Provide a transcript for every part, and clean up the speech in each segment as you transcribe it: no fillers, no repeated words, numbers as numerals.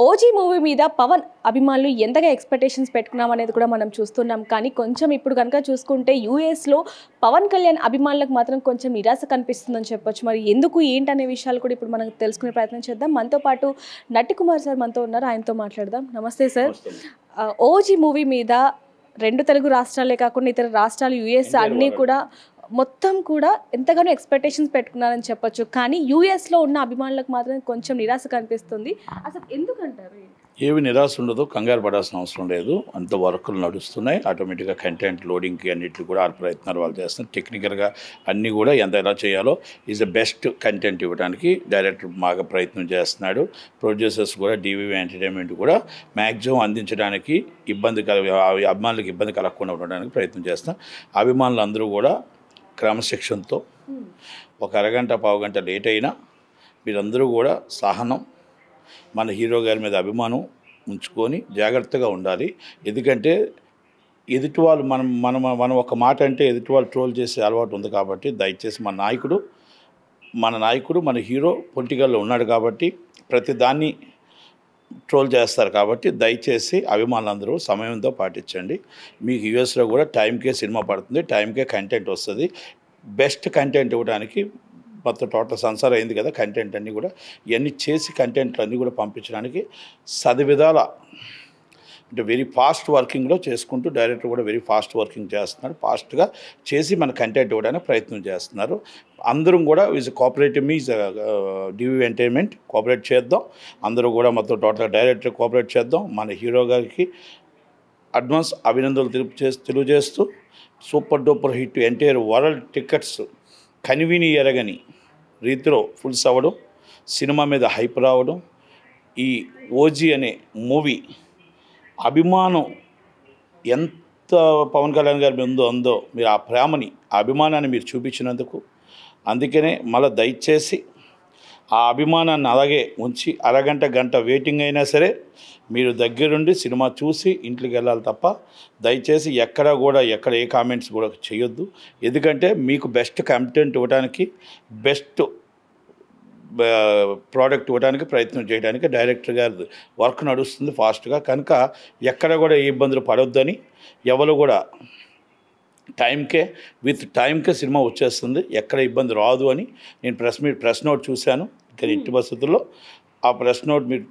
OG movie మీద పవన్ అభిమానులు ఎంతగా ఎక్స్పెక్టేషన్స్ పెట్టుకున్నాం అనేది కూడా మనం చూస్తున్నాం. కానీ కొంచెం ఇప్పుడు కనుక చూసుకుంటే యూఎస్లో పవన్ కళ్యాణ్ అభిమానులకు మాత్రం కొంచెం నిరాశ కనిపిస్తుందని చెప్పొచ్చు. మరి ఎందుకు ఏంటనే విషయాలు కూడా ఇప్పుడు మనం తెలుసుకునే ప్రయత్నం చేద్దాం. మనతో పాటు నటి కుమార్ సార్ మనతో ఉన్నారు, ఆయనతో మాట్లాడదాం. నమస్తే సార్. ఓజీ మూవీ మీద రెండు తెలుగు రాష్ట్రాలే కాకుండా ఇతర రాష్ట్రాలు యూఎస్ అన్నీ కూడా మొత్తం కూడా ఎంతగానో ఎక్స్పెక్టేషన్స్ పెట్టుకున్నారని చెప్పొచ్చు. కానీ యూఎస్లో ఉన్న అభిమానులకు మాత్రం కొంచెం నిరాశ కనిపిస్తుంది. అసలు ఎందుకంటారు? ఏవి నిరాశ ఉండదు, కంగారు పడాల్సిన అవసరం లేదు. అంత వర్కులు నడుస్తున్నాయి. ఆటోమేటిక్గా కంటెంట్ లోడింగ్కి అన్నింటికి కూడా ఆ ప్రయత్నాలు వాళ్ళు చేస్తున్నారు. టెక్నికల్గా అన్నీ కూడా ఎలా చేయాలో ఈజ్ ద బెస్ట్ కంటెంట్ ఇవ్వడానికి డైరెక్టర్ బాగా ప్రయత్నం చేస్తున్నాడు. ప్రొడ్యూసర్స్ కూడా డివివి ఎంటర్టైన్మెంట్ కూడా మ్యాక్సిమం అందించడానికి అభిమానులకు ఇబ్బంది కలగకుండా ఉండడానికి ప్రయత్నం చేస్తాం. అభిమానులు అందరూ కూడా క్రమశిక్షణతో ఒక అరగంట పావుగంట లేట్ అయినా మీరందరూ కూడా సహనం, మన హీరో గారి మీద అభిమానం ఉంచుకొని జాగ్రత్తగా ఉండాలి. ఎందుకంటే ఎదుటి వాళ్ళు మనం ఒక మాట అంటే ఎదుటి వాళ్ళు ట్రోల్ చేసే అలవాటు ఉంది. కాబట్టి దయచేసి మన నాయకుడు మన హీరో పొలిటికల్లో ఉన్నాడు కాబట్టి ప్రతి దాన్ని ట్రోల్ చేస్తారు. కాబట్టి దయచేసి అభిమానులందరూ సమయంతో పాటించండి. మీకు యూఎస్లో కూడా టైంకే సినిమా పడుతుంది, టైంకే కంటెంట్ వస్తుంది. బెస్ట్ కంటెంట్ ఇవ్వడానికి మొత్తం టోటల్ సంసారం అయింది కదా, కంటెంట్ అన్నీ కూడా ఇవన్నీ చేసి కంటెంట్లు అన్నీ కూడా పంపించడానికి సదవిధాల అంటే వెరీ ఫాస్ట్ వర్కింగ్లో చేసుకుంటూ డైరెక్టర్ కూడా వెరీ ఫాస్ట్ వర్కింగ్ చేస్తున్నాడు. ఫాస్ట్గా చేసి మన కంటెంట్ ఇవ్వడానికి ప్రయత్నం చేస్తున్నారు. అందరం కూడా is cooperative DVV entertainment cooperate చేద్దాం. అందరూ కూడా మొత్తం టోటల్గా డైరెక్టర్ కోఆపరేట్ చేద్దాం. మన హీరో గారికి అడ్వాన్స్ అభినందనలు తెలియజేస్తూ super duper hit entire world tickets కనివిని ఎరగని రీతిలో ఫుల్స్ అవ్వడం, సినిమా మీద హైప్ రావడం, ఈ ఓజీ అనే మూవీ అభిమానం ఎంత పవన్ కళ్యాణ్ గారి మీద ఉందో మీరు ఆ ప్రేమని ఆ అభిమానాన్ని మీరు చూపించినందుకు అందుకనే మళ్ళీ దయచేసి ఆ అభిమానాన్ని అలాగే ఉంచి అరగంట గంట వెయిటింగ్ అయినా సరే మీరు దగ్గరుండి సినిమా చూసి ఇంట్లోకి వెళ్ళాలి తప్ప దయచేసి ఎక్కడ ఏ కామెంట్స్ కూడా చేయొద్దు. ఎందుకంటే మీకు బెస్ట్ కంటెంట్ ఇవ్వడానికి బెస్ట్ ప్రోడక్ట్ ఇవ్వడానికి ప్రయత్నం చేయడానికి డైరెక్టర్ గారి వర్క్ నడుస్తుంది ఫాస్ట్గా. కనుక ఎక్కడ కూడా ఏ ఇబ్బందులు పడొద్దని, ఎవరు కూడా టైంకే సినిమా వచ్చేస్తుంది, ఎక్కడ ఇబ్బంది రాదు అని నేను ప్రెస్ నోట్ చూశాను. కానీ ఇంటి పరిస్థితుల్లో ఆ ప్రెస్ నోట్ మీరు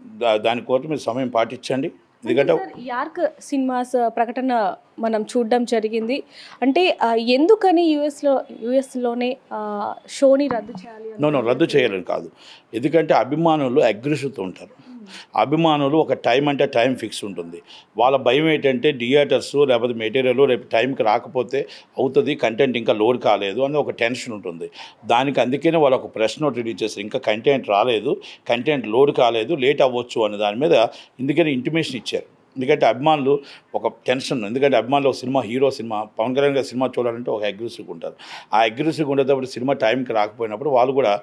దానికోసం మీరు సమయం పాటించండి. ఎందుకంటే యార్క్ సినిమాస్ ప్రకటన మనం చూడడం జరిగింది. అంటే ఎందుకని యూఎస్లోనే షోని రద్దు చేయాలి? రద్దు చేయాలని కాదు. ఎందుకంటే అభిమానులు అగ్రెసివ్తో ఉంటారు. అభిమానులు ఒక టైం అంటే టైం ఫిక్స్ ఉంటుంది. వాళ్ళ భయం ఏంటంటే థియేటర్స్ లేకపోతే మెటీరియల్ రేపు టైంకి రాకపోతే అవుతుంది, కంటెంట్ ఇంకా లోడ్ కాలేదు అని ఒక టెన్షన్ ఉంటుంది. అందుకనే వాళ్ళు ఒక ప్రెస్ నోట్ రిలీజ్ చేస్తారు, ఇంకా కంటెంట్ రాలేదు, కంటెంట్ లోడ్ కాలేదు, లేట్ అవ్వచ్చు అనే దాని మీద ఎందుకని ఇంటిమేషన్ ఇచ్చారు. ఎందుకంటే అభిమానులు ఒక టెన్షన్, ఎందుకంటే అభిమానులు ఒక హీరో సినిమా పవన్ కళ్యాణ్ గారి సినిమా చూడాలంటే ఒక అగ్రెసివ్గా ఉంటారు. ఆ అగ్రెసివ్గా ఉండేటప్పుడు సినిమా టైంకి రాకపోయినప్పుడు వాళ్ళు కూడా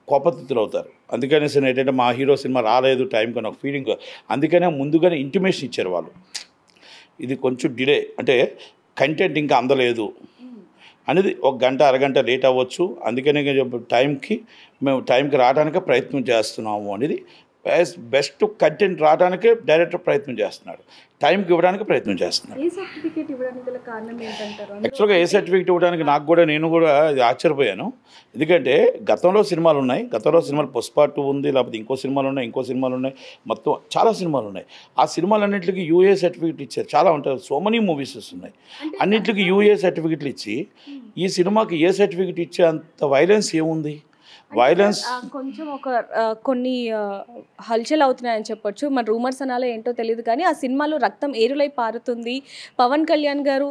కోపతితులు అవుతారు. అందుకనేసి ఏంటంటే మా హీరో సినిమా రాలేదు టైంకి అని ఒక ఫీలింగ్. అందుకనే ముందుగానే ఇంటిమేషన్ ఇచ్చారు వాళ్ళు, ఇది కొంచెం డిలే అంటే కంటెంట్ ఇంకా అందలేదు అనేది ఒక గంట అరగంట లేట్ అవ్వచ్చు, అందుకనే మేము టైంకి రావడానికే ప్రయత్నం చేస్తున్నాము అనేది బెస్ట్ కంటెంట్ రావడానికే డైరెక్టర్ ప్రయత్నం చేస్తున్నాడు, టైంకి ఇవ్వడానికి ప్రయత్నం చేస్తున్నాడు. యాక్చువల్గా ఏ సర్టిఫికేట్ ఇవ్వడానికి నేను కూడా ఆశ్చర్యపోయాను. ఎందుకంటే గతంలో సినిమాలు పుష్ప 2 ఉంది, లేకపోతే ఇంకో సినిమాలు ఉన్నాయి, మొత్తం చాలా సినిమాలు ఉన్నాయి. ఆ సినిమాలన్నింటికి యూఏ సర్టిఫికేట్ ఇచ్చారు. చాలా ఉంటాయి, సో మెనీ మూవీస్ ఉన్నాయి, అన్నింటికి యూఏ సర్టిఫికేట్లు ఇచ్చి ఈ సినిమాకి ఏ సర్టిఫికేట్ ఇచ్చే అంత వైలెన్స్ ఏముంది? కొంచెం కొన్ని హల్చల్ అవుతున్నాయని చెప్పొచ్చు. మన రూమర్స్ అనాలో ఏంటో తెలియదు కానీ ఆ సినిమాలో రక్తం ఏరులై పారుతుంది. పవన్ కళ్యాణ్ గారు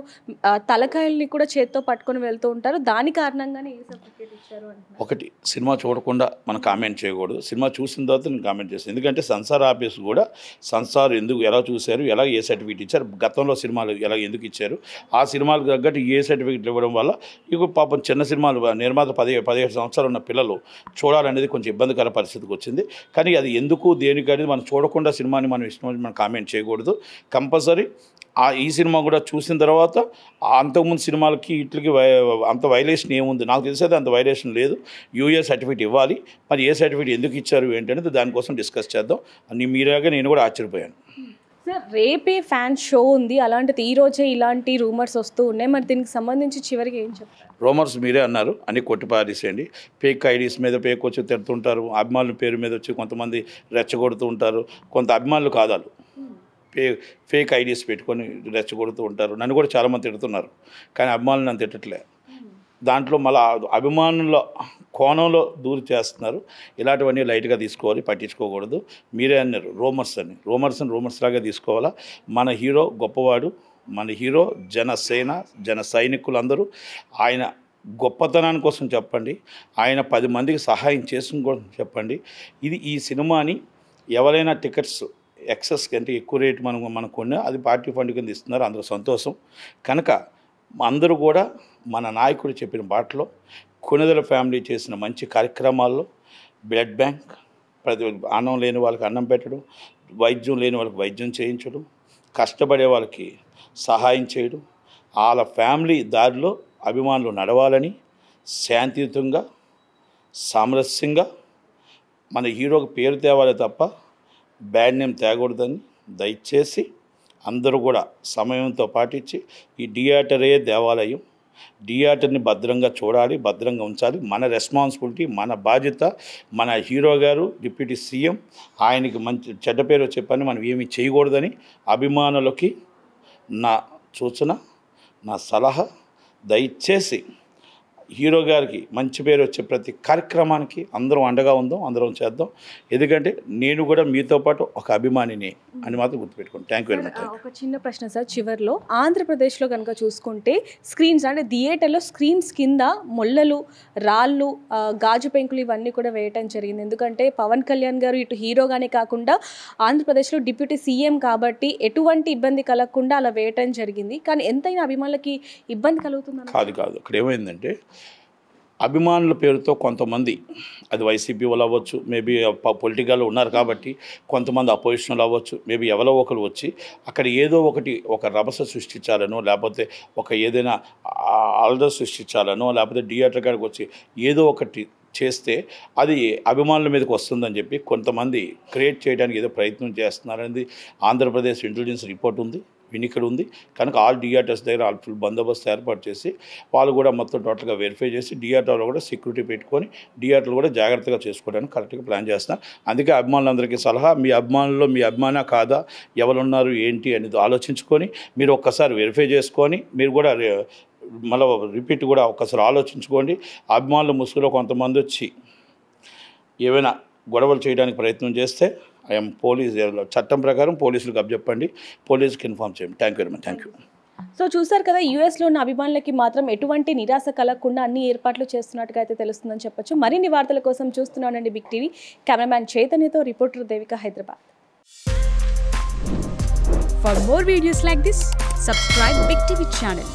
తలకాయల్ని కూడా చేత్తో పట్టుకొని వెళ్తూ ఉంటారు. దాని కారణంగానే ఏ సర్టిఫికేట్ ఇచ్చారు ఒకటి సినిమా చూడకుండా మనం కామెంట్ చేయకూడదు. సినిమా చూసిన తర్వాత నేను కామెంట్ చేస్తాను. ఎందుకంటే సెన్సార్ ఆఫీస్ కూడా ఎలా చూశారు, ఏ సర్టిఫికేట్ ఇచ్చారు, గతంలో సినిమాలు ఎందుకు ఇచ్చారు, ఆ సినిమాలకు తగ్గట్టు ఏ సర్టిఫికేట్లు ఇవ్వడం వల్ల ఇక పాపం చిన్న సినిమాలు నిర్మాత 17 సంవత్సరాలు ఉన్న పిల్లలు వాళ్ళు చూడాలనేది కొంచెం ఇబ్బందికర పరిస్థితికి వచ్చింది. కానీ అది ఎందుకు దేనికి అనేది మనం చూడకుండా సినిమాని మనం ఇష్టం మనం కామెంట్ చేయకూడదు. కంపల్సరీ ఈ సినిమా కూడా చూసిన తర్వాత అంతకుముందు సినిమాలకి వీటికి అంత వైలేషన్ ఏముంది నాకు తెలిసేది అంత వైలేషన్ లేదు. యూఏ సర్టిఫికేట్ ఇవ్వాలి, మరి ఏ సర్టిఫికేట్ ఎందుకు ఇచ్చారు ఏంటనేది దానికోసం డిస్కస్ చేద్దాం. మీలాగా నేను కూడా ఆశ్చర్యపోయాను. సార్ రేపే ఫ్యాన్ షో ఉంది, అలాంటిది ఈరోజే ఇలాంటి రూమర్స్ వస్తూ ఉన్నాయి, మరి దీనికి సంబంధించి చివరికి ఏం చెప్తారు? రూమర్స్ మీరే అన్నారు, అన్ని కొట్టి పారేసేయండి. ఫేక్ ఐడీస్ మీద ఫేక్ వచ్చి తిడుతుంటారు, అభిమానుల పేరు మీద వచ్చి కొంతమంది రెచ్చగొడుతూ ఉంటారు. కొంత అభిమానులు కాదాలు ఫేక్ ఐడీస్ పెట్టుకొని రెచ్చగొడుతూ ఉంటారు. నన్ను కూడా చాలామంది తిడుతున్నారు, కానీ అభిమానులు నన్ను తిట్టట్లే. దాంట్లో మళ్ళీ అభిమానుల కోణంలో దూరి చేస్తున్నారు. ఇలాంటివన్నీ లైట్గా తీసుకోవాలి, పట్టించుకోకూడదు. మీరే అన్నారు రూమర్స్ అని, రూమర్స్ లాగా తీసుకోవాలా. మన హీరో గొప్పవాడు, మన హీరో జనసేన జన సైనికులందరూ ఆయన గొప్పతనాన్ని కోసం చెప్పండి, ఆయన 10 మందికి సహాయం చేసిన కోసం చెప్పండి. ఈ సినిమాని ఎవరైనా టికెట్స్ ఎక్సెస్ కంటే ఎక్కువ రేటు మనం కొన్నా అది పార్టీ ఫండ్ కింద ఇస్తున్నారు, అందులో సంతోషం. కనుక అందరూ కూడా మన నాయకుడు చెప్పిన బాటలో కొనిదెల ఫ్యామిలీ చేసిన మంచి కార్యక్రమాల్లో బ్లడ్ బ్యాంక్, ప్రతి అన్నం లేని వాళ్ళకి అన్నం పెట్టడం, వైద్యం లేని వాళ్ళకి వైద్యం చేయించడం, కష్టపడే వాళ్ళకి సహాయం చేయడం, వాళ్ళ ఫ్యామిలీ దారిలో అభిమానులు నడవాలని శాంతియుతంగా సామరస్యంగా మన హీరోకి పేరు తేవాలి తప్ప బ్యాడ్ నేమ్ తేకూడదని దయచేసి అందరూ కూడా సమయంతో పాటించి ఈ థియేటరే దేవాలయం, థియేటర్ని భద్రంగా చూడాలి, భద్రంగా ఉంచాలి. మన రెస్పాన్సిబిలిటీ, మన బాధ్యత. మన హీరో గారు డిప్యూటీ సీఎం, ఆయనకి మంచి చెడ్డ పేరు వచ్చే పని మనం ఏమీ చేయకూడదని అభిమానులకి నా సూచన, నా సలహా. దయచేసి హీరో గారికి మంచి పేరు వచ్చే ప్రతి కార్యక్రమానికి అందరం అండగా ఉందాం, అందరం చేద్దాం. ఎందుకంటే నేను కూడా మీతో పాటు ఒక అభిమానిని అని మాత్రం గుర్తుపెట్టుకోండి. Thank you very much. ఒక చిన్న ప్రశ్న సార్ చివరిలో, ఆంధ్రప్రదేశ్లో కనుక చూసుకుంటే స్క్రీన్స్ అంటే థియేటర్లో స్క్రీన్స్ కింద మొల్లలు, రాళ్ళు, గాజు పెంకులు ఇవన్నీ కూడా వేయటం జరిగింది. ఎందుకంటే పవన్ కళ్యాణ్ గారు ఇటు హీరోగానే కాకుండా ఆంధ్రప్రదేశ్లో డిప్యూటీ సీఎం కాబట్టి ఎటువంటి ఇబ్బంది కలగకుండా అలా వేయటం జరిగింది. కానీ ఎంతైనా అభిమానులకి ఇబ్బంది కలుగుతుంది కాదు. ఇక్కడ ఏమైందంటే అభిమానుల పేరుతో కొంతమంది, అది వైసీపీ వాళ్ళు అవ్వచ్చు, మేబీ పొలిటికల్ ఉన్నారు కాబట్టి కొంతమంది అపోజిషన్లు అవ్వచ్చు, మేబీ ఎవరో ఒకరు వచ్చి అక్కడ ఏదో ఒక రభస సృష్టించాలనో, లేకపోతే ఒక ఏదైనా అల్డర్ సృష్టించాలనో, లేకపోతే థియేటర్ కాడికి వచ్చి ఏదో ఒకటి చేస్తే అది అభిమానుల మీదకి వస్తుందని చెప్పి కొంతమంది క్రియేట్ చేయడానికి ఏదో ప్రయత్నం చేస్తున్నారనేది ఆంధ్రప్రదేశ్ ఇంటెలిజెన్స్ రిపోర్ట్ ఉంది, వినికిడి ఉంది. కనుక ఆల్ థియేటర్స్ దగ్గర ఆల్ ఫుల్ బందోబస్తు ఏర్పాటు చేసి వాళ్ళు కూడా మొత్తం టోటల్గా వెరిఫై చేసి థియేటర్లో కూడా సెక్యూరిటీ పెట్టుకొని థియేటర్లు కూడా జాగ్రత్తగా చేసుకోవడానికి కరెక్ట్గా ప్లాన్ చేస్తున్నారు. అందుకే అభిమానులందరికీ సలహా, మీ అభిమానుల్లో మీ అభిమాన కాదా, ఎవరున్నారు ఏంటి అనేది ఆలోచించుకొని మీరు ఒక్కసారి వెరిఫై చేసుకొని మీరు కూడా మళ్ళీ రిపీట్ కూడా ఒక్కసారి ఆలోచించుకోండి. అభిమానుల ముసుగులో కొంతమంది వచ్చి ఏమైనా గొడవలు చేయడానికి ప్రయత్నం చేస్తే ఐఎమ్ పోలీస్, చట్టం ప్రకారం పోలీసులకు అప్పచెప్పండి, పోలీసుకి ఇన్ఫార్మ్ చేయండి. Thank you very much. Thank you. So చూసారు కదా, యూఎస్లో ఉన్న అభిమానులకి మాత్రం ఎటువంటి నిరాశ కలగకుండా అన్ని ఏర్పాట్లు చేస్తున్నట్టుగా అయితే తెలుస్తుందని చెప్పొచ్చు. మరిన్ని వార్తల కోసం చూస్తున్నానండి బిగ్ టీవీ. కెమెరామ్యాన్ చైతన్యతో reporter Devika, Hyderabad. For more videos like this, subscribe Big TV channel.